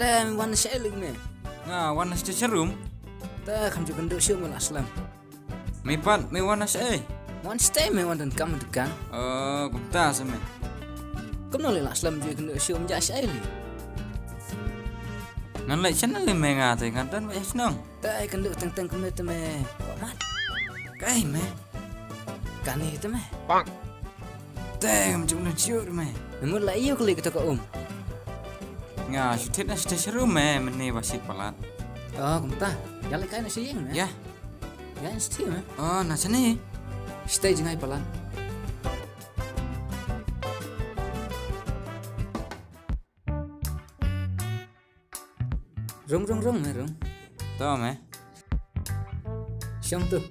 ada warna sailing me. Nga warna serum. Ta kan juga nduk siu mal aslam. Mepat me warna sai. Wan stay me wan dan kam dekan. Gupta sama. Kum nolil aslam juga nduk siu menja sailing. Ngan lai channel le me nga te ngan tan me snong. Ta kan nduk teng kum te me. Mat. Kai me. Kani te me. Bang. Teng chung na chiu me. Memang lah iyo kali kita ke Nga syutit na serum me meni wasit palat. Oh, kumta. Jalan kain nasi yang me. Ya. Ya, nasi me. Oh, na sini. Stay jengai palan. Rung me rung. Tahu me. Siang tu.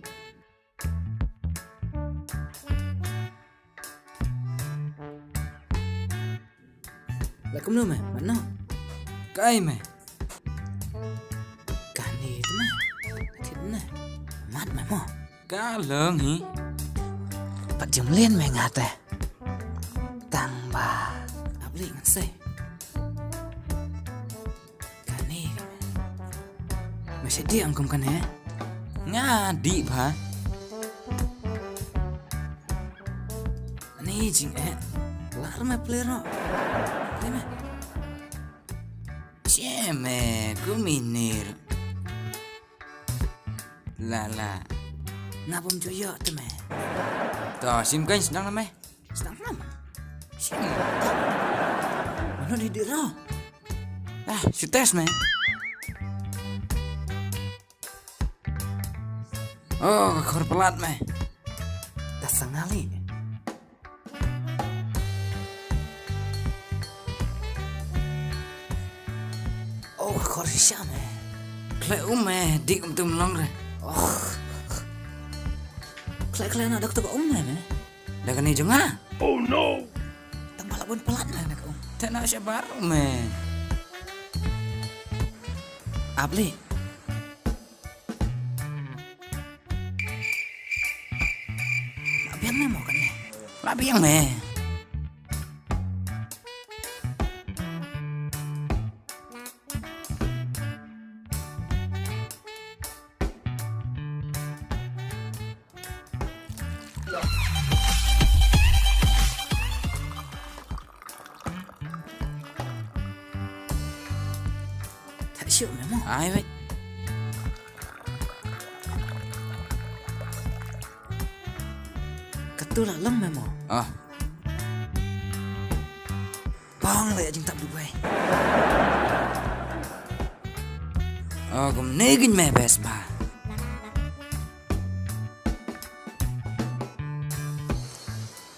Lah kum me, mana? Kai me. Kani tu me. Thịt nè. Mát me mo. Cá lớn hỉ. Pat jom lien me ngate. Tang ba. Abli ngan se. Kani. Masih diam kum kan ya? Nga di ba. Ni jing lar me plero. Deme. Sieme, kuminir. La. Napom joyo tu me. Toh sim kan sedang na me. Sedang nama. Sim. Mana di diro? Syutes me. Oh, kor pelat me. Dah sangali. Oh, kor siya me. Kle me, di tum long re. Oh. Kle na dak tu me me. Dah kani jonga. Oh no. Tambah labun pelat me nak Tak nak siapa baru me. Abli. Labian me mau kan me. Labiang me. Tak syuk me mo. Ai vậy. Ketul lem me mo. Bang le jing tak du bay. Kum negin me bes ba.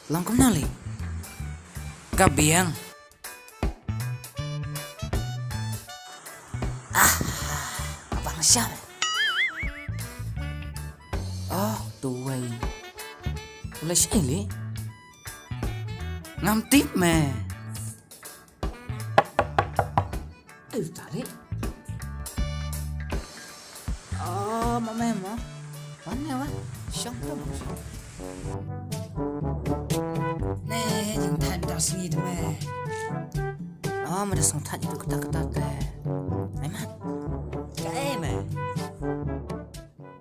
Lang kum nali. Kabiang. Abang siya me. Oh, tu way. Wala siya ili. Ngam tip me. Tarik. Oh, mama mo. Mana wa? Syang tu mo. Nè, jing tan dah sini tu me. Oh, mana sang tan itu ketak-ketak te. Ai mat. Cái me.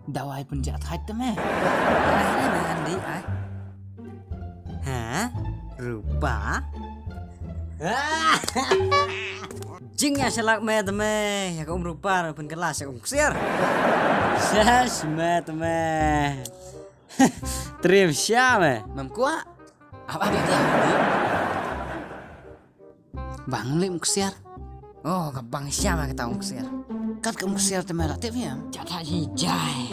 Dawai penjahat hai tu me. Ai me andi ai. Hả? Rupa? Jingnya selak me teme, ya kaum rupa pun kelas ya kaum ksiar. Sas me teme. Trim siapa? Mam kuat. Apa dia? Bang lim ksiar. Oh, kabang siapa kita kaum ksiar? Kat kamu ksiar temelah tip ya. Jatah hijai.